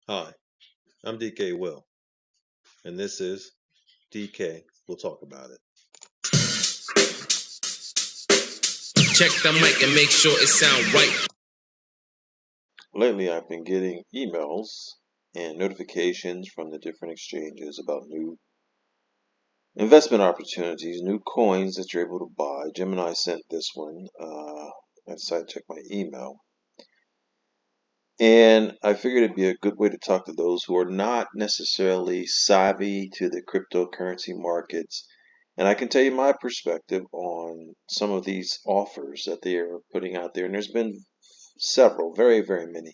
Hi, I'm DK Will, and this is DK. We'll talk about it. Check the mic and make sure it sound right. Lately, I've been getting emails and notifications from the different exchanges about new investment opportunities, new coins that you're able to buy. Gemini sent this one. I decided to check my email. And I figured it'd be a good way to talk to those who are not necessarily savvy to the cryptocurrency markets. And I can tell you my perspective on some of these offers that they are putting out there. And there's been several, very, very many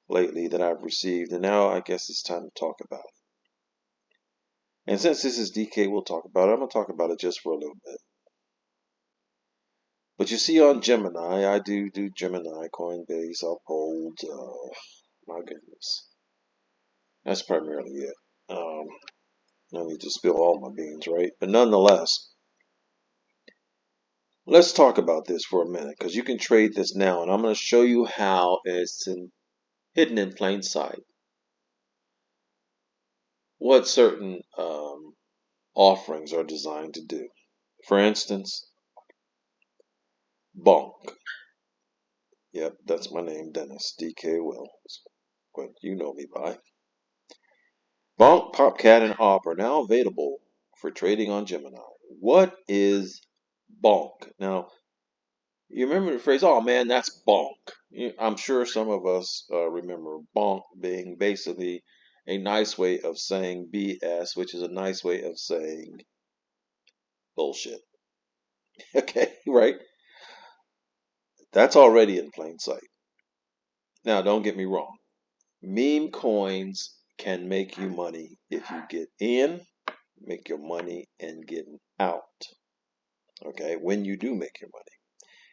lately that I've received. And now I guess it's time to talk about it. And since this is DK, we'll talk about it. I'm going to talk about it just for a little bit. But you see on Gemini, I do Gemini, Coinbase, Uphold. My goodness. That's primarily it. No need to spill all my beans, right? But nonetheless, let's talk about this for a minute because you can trade this now, and I'm going to show you how it's hidden in plain sight. What certain offerings are designed to do. For instance, Bonk. Yep, that's my name, Dennis DK Will. What you know me by. Bonk, Popcat, and Op are now available for trading on Gemini. What is Bonk? Now, you remember the phrase, oh man, that's bonk. I'm sure some of us remember bonk being basically a nice way of saying BS, which is a nice way of saying bullshit. Okay, right? That's already in plain sight. Now, don't get me wrong. Meme coins can make you money if you get in, make your money, and get out. Okay, when you do make your money.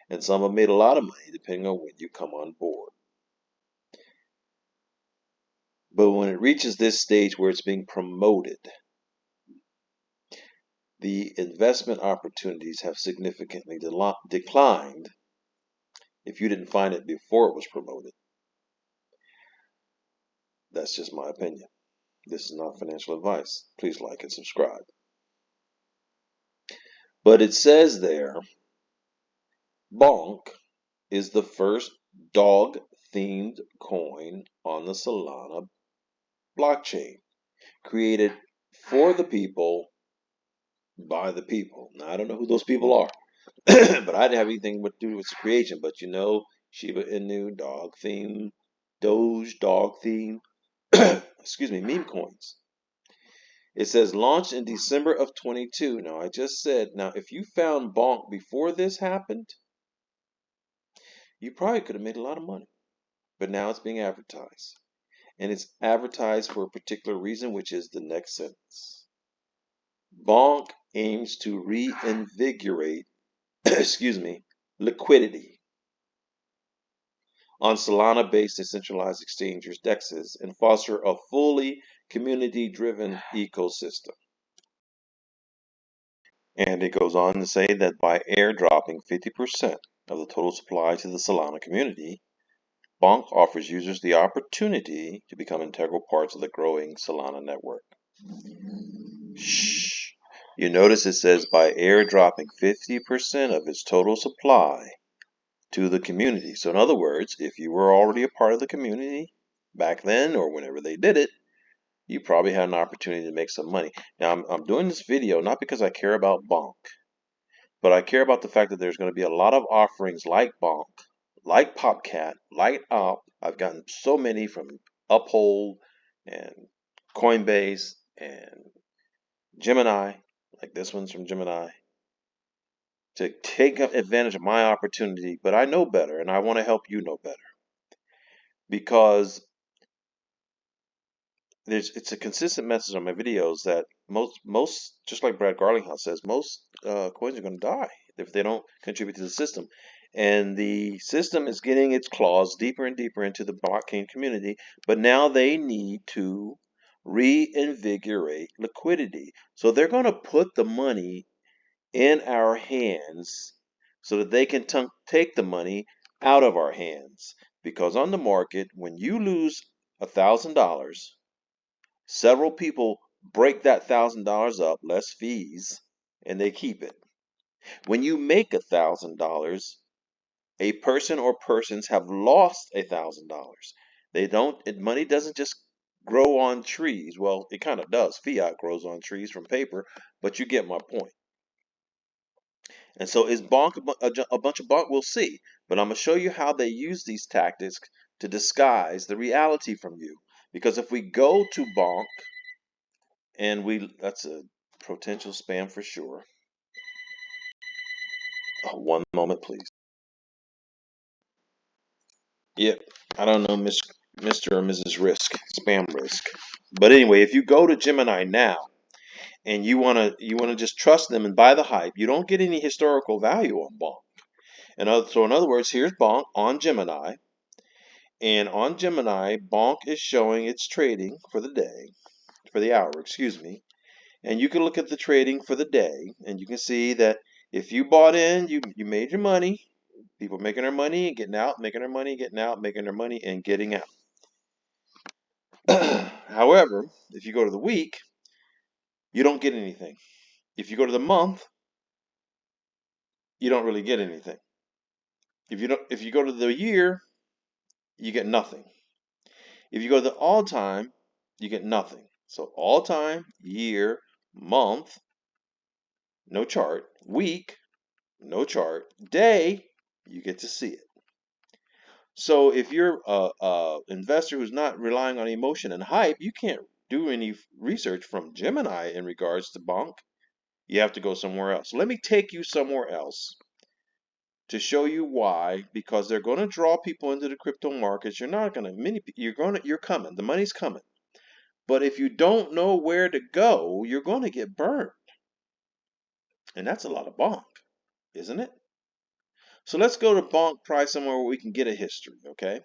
And some have made a lot of money depending on when you come on board. But when it reaches this stage where it's being promoted, the investment opportunities have significantly declined if you didn't find it before it was promoted. That's just my opinion. This is not financial advice. Please like and subscribe. But it says there, Bonk is the first dog-themed coin on the Solana blockchain, created for the people, by the people. Now, I don't know who those people are, but I didn't have anything to do with its creation. But you know, Shiba Inu, dog theme, Doge, dog theme, excuse me, meme coins. It says launched in December of 22. Now, I just said, now, if you found Bonk before this happened, you probably could have made a lot of money. But now it's being advertised. And it's advertised for a particular reason, which is the next sentence. Bonk aims to reinvigorate, excuse me, liquidity on Solana-based decentralized exchanges, DEXs, and foster a fully community-driven ecosystem. And it goes on to say that by airdropping 50% of the total supply to the Solana community, Bonk offers users the opportunity to become integral parts of the growing Solana network. Shh. You notice it says by airdropping 50% of its total supply to the community. So in other words, if you were already a part of the community back then or whenever they did it, you probably had an opportunity to make some money. Now, I'm doing this video not because I care about Bonk, but I care about the fact that there's going to be a lot of offerings like Bonk, like Popcat, like Op. I've gotten so many from Uphold and Coinbase and Gemini, like this one's from Gemini, to take advantage of my opportunity. But I know better, and I want to help you know better. Because it's a consistent message on my videos that most just like Brad Garlinghouse says, most coins are going to die if they don't contribute to the system. And the system is getting its claws deeper and deeper into the blockchain community, but now they need to reinvigorate liquidity. So they're going to put the money in our hands so that they can take the money out of our hands. Because on the market, when you lose $1,000. Several people break that $1,000 up, less fees, and they keep it. When you make $1,000, a person or persons have lost $1,000. They don't. Money doesn't just grow on trees. Well, it kind of does. Fiat grows on trees from paper, but you get my point. And so is Bonk a bunch of bunk? We'll see. But I'm going to show you how they use these tactics to disguise the reality from you. Because if we go to Bonk, and that's a potential spam for sure. Oh, one moment, please. Yep, I don't know, Mr. or Mrs. Risk, spam risk. But anyway, if you go to Gemini now and you wanna just trust them and buy the hype, you don't get any historical value on Bonk. So in other words, here's Bonk on Gemini, and on Gemini, Bonk is showing its trading for the day, for the hour, excuse me. And you can look at the trading for the day, and you can see that if you bought in, you made your money. People making their money and getting out, making their money, getting out, making their money and getting out. However, if you go to the week, you don't get anything. If you go to the month, you don't really get anything. If you go to the year, you get nothing. If you go to the all time, you get nothing. So all time, year, month, no chart, week, no chart, day, you get to see it. So if you're a investor who's not relying on emotion and hype, you can't do any research from Gemini in regards to Bonk. You have to go somewhere else. Let me take you somewhere else to show you why. Because they're going to draw people into the crypto markets. You're coming. The money's coming. But if you don't know where to go, you're going to get burned. And that's a lot of Bonk, isn't it? So let's go to Bonk price somewhere where we can get a history, okay?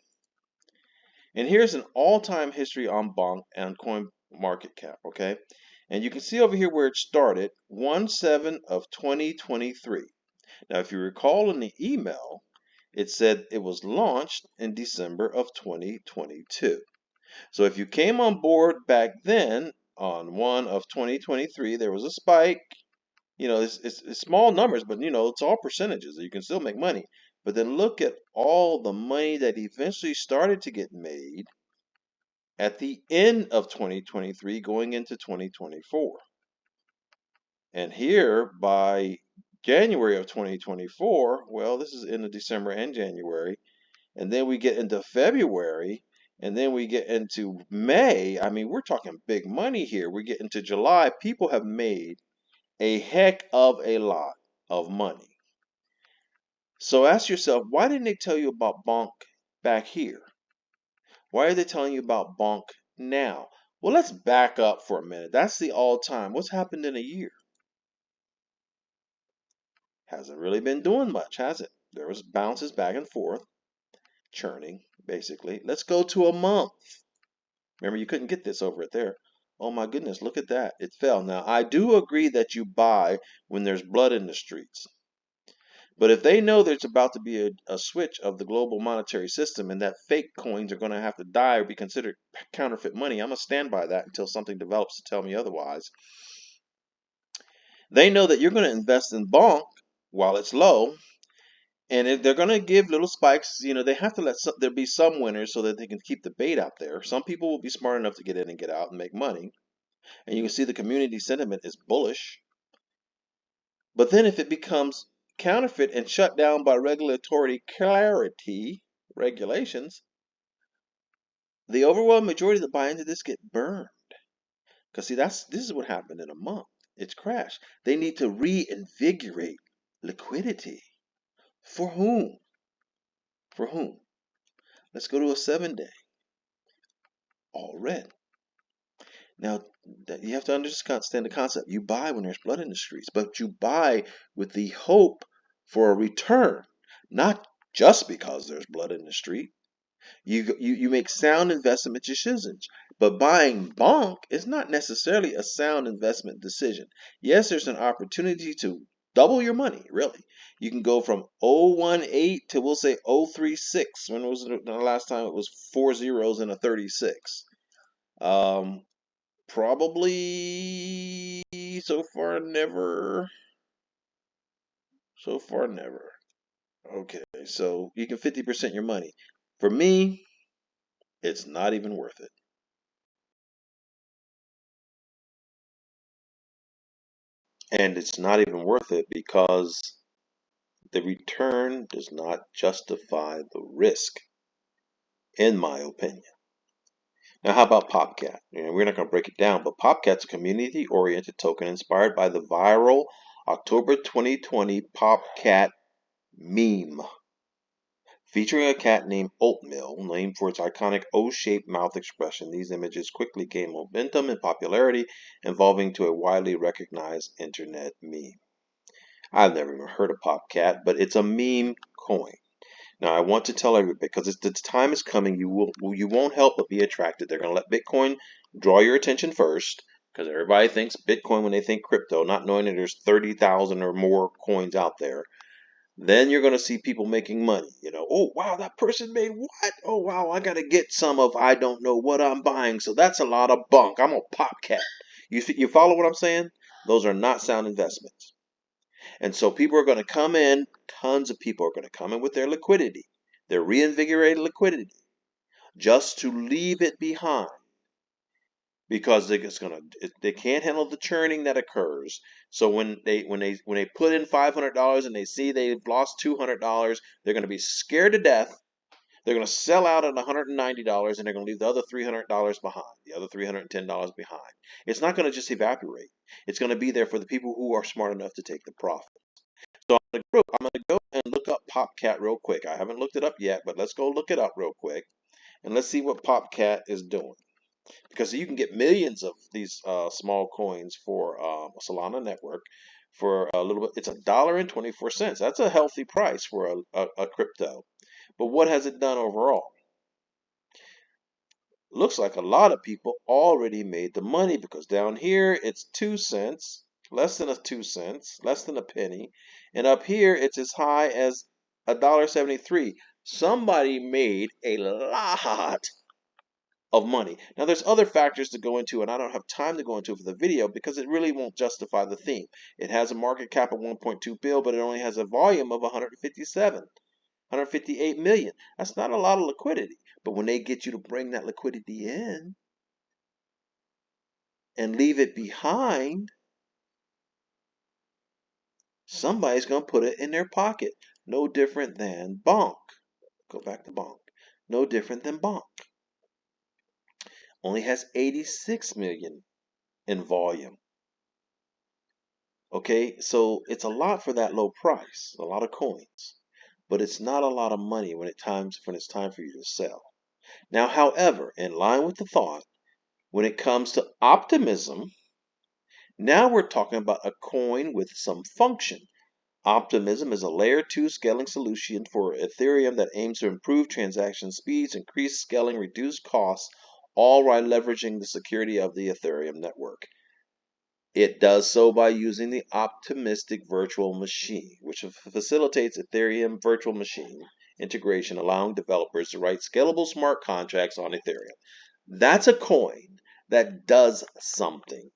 And here's an all-time history on Bonk and CoinMarketCap, okay? And you can see over here where it started, 1/7 of 2023. Now, if you recall in the email, it said it was launched in December of 2022. So if you came on board back then on 1 of 2023, there was a spike. You know, it's small numbers, but you know, it's all percentages. You can still make money. But then look at all the money that eventually started to get made at the end of 2023 going into 2024. And here by January of 2024, well, this is into December and January, and then we get into February, and then we get into May. I mean, we're talking big money here. We get into July. People have made a heck of a lot of money. So ask yourself, why didn't they tell you about Bonk back here? Why are they telling you about Bonk now? Well, let's back up for a minute. That's the all-time. What's happened in a year? Hasn't really been doing much, has it? There was bounces back and forth, churning, basically. Let's go to a month. Remember, you couldn't get this over it there. Oh my goodness, look at that. It fell. Now, I do agree that you buy when there's blood in the streets. But if they know there's about to be a switch of the global monetary system and that fake coins are going to have to die or be considered counterfeit money, I'm going to stand by that until something develops to tell me otherwise. They know that you're going to invest in Bonk while it's low, and if they're going to give little spikes, you know, they have to let there be some winners so that they can keep the bait out there. Some people will be smart enough to get in and get out and make money. And you can see the community sentiment is bullish. But then if it becomes counterfeit and shut down by regulatory regulations, the overwhelming majority that buy into this get burned. Because see, this is what happened in a month. It's crashed. They need to reinvigorate liquidity. For whom? For whom? Let's go to a 7-day. All red. Now, you have to understand the concept. You buy when there's blood in the streets, but you buy with the hope for a return, not just because there's blood in the street. You make sound investment decisions, but buying Bonk is not necessarily a sound investment decision. Yes, there's an opportunity to double your money, really. You can go from 018 to, we'll say, 036. When was the last time it was 4 zeros and a 36? Probably so far never. So far never. Okay, so you can 50% your money. For me, it's not even worth it. And it's not even worth it because the return does not justify the risk, in my opinion. Now, how about PopCat? We're not going to break it down, but PopCat's a community-oriented token inspired by the viral October 2020 PopCat meme, featuring a cat named Oatmeal, named for its iconic O-shaped mouth expression. These images quickly gained momentum and popularity, evolving to a widely recognized internet meme. I've never even heard of PopCat, but it's a meme coin. Now, I want to tell everybody, because the time is coming, you won't help but be attracted. They're going to let Bitcoin draw your attention first, because everybody thinks Bitcoin when they think crypto, not knowing that there's 30,000 or more coins out there. Then you're going to see people making money. Oh, wow, that person made what? Oh, wow, I got to get some of I don't know what I'm buying. So that's a lot of bunk. I'm a PopCat. You follow what I'm saying? Those are not sound investments. And so people are going to come in, tons of people are going to come in with their liquidity, their reinvigorated liquidity, just to leave it behind, because they can't handle the churning that occurs. So when they put in $500 and they see they've lost $200, they're going to be scared to death. They're going to sell out at $190 and they're going to leave the other $300 behind, the other $310 behind. It's not going to just evaporate. It's going to be there for the people who are smart enough to take the profit. So I'm going to go and look up PopCat real quick. I haven't looked it up yet, but let's go look it up real quick and let's see what PopCat is doing. Because you can get millions of these small coins for Solana network for a little bit. It's $1.24. That's a healthy price for a crypto. But what has it done overall? Looks like a lot of people already made the money, because down here it's 2 cents, less than 2 cents, less than a penny, and up here it's as high as $1.73. Somebody made a lot of money. Now there's other factors to go into, and I don't have time to go into for the video because it really won't justify the theme. It has a market cap of 1.2 billion, but it only has a volume of 158 million. That's not a lot of liquidity. But when they get you to bring that liquidity in and leave it behind, somebody's going to put it in their pocket. No different than Bonk. Go back to Bonk. No different than Bonk. Only has 86 million in volume. Okay, so it's a lot for that low price, a lot of coins, but it's not a lot of money when it's time for you to sell. Now, however, in line with the thought, when it comes to optimism, now we're talking about a coin with some function. Optimism is a layer 2 scaling solution for Ethereum that aims to improve transaction speeds, increase scaling, reduce costs, all while leveraging the security of the Ethereum network. It does so by using the optimistic virtual machine, which facilitates Ethereum virtual machine integration, allowing developers to write scalable smart contracts on Ethereum. That's a coin that does something.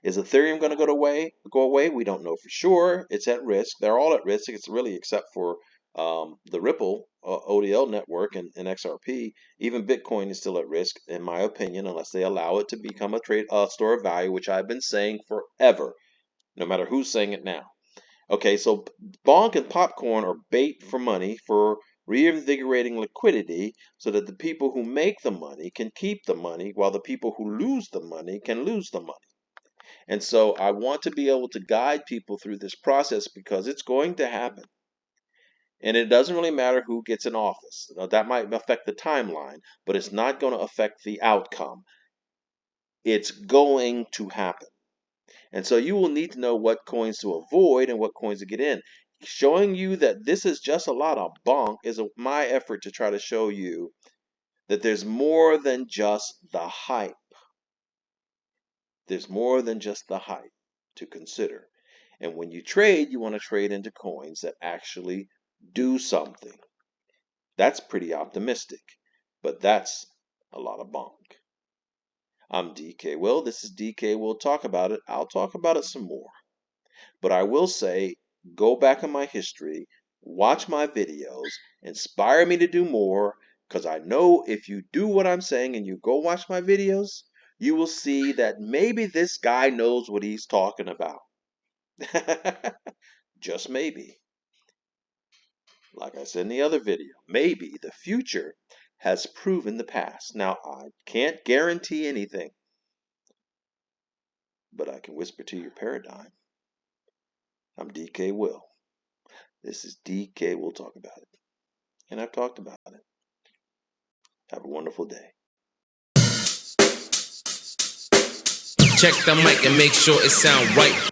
Is Ethereum going to go away? We don't know for sure. It's at risk. They're all at risk. It's really, except for the Ripple ODL network and XRP. Even Bitcoin is still at risk, in my opinion, unless they allow it to become a store of value, which I've been saying forever, no matter who's saying it now. Okay, so Bonk and Popcorn are bait for money, for reinvigorating liquidity, so that the people who make the money can keep the money, while the people who lose the money can lose the money. And so I want to be able to guide people through this process, because it's going to happen. And it doesn't really matter who gets in office. Now, that might affect the timeline, but it's not going to affect the outcome. It's going to happen. And so you will need to know what coins to avoid and what coins to get in. Showing you that this is just a lot of bonk is my effort to try to show you that there's more than just the hype. There's more than just the hype to consider. And when you trade, you want to trade into coins that actually do something. That's pretty optimistic, but that's a lot of bonk. I'm DK Will. This is DK Will Talk About It. I'll talk about it some more. But I will say, go back in my history, watch my videos, inspire me to do more, because I know if you do what I'm saying and you go watch my videos, you will see that maybe this guy knows what he's talking about. Just maybe. Like I said in the other video, maybe the future has proven the past. Now, I can't guarantee anything, but I can whisper to your paradigm. I'm DK Will. This is DK Will Talk About It. And I've talked about it. Have a wonderful day. Check the mic and make sure it sound right.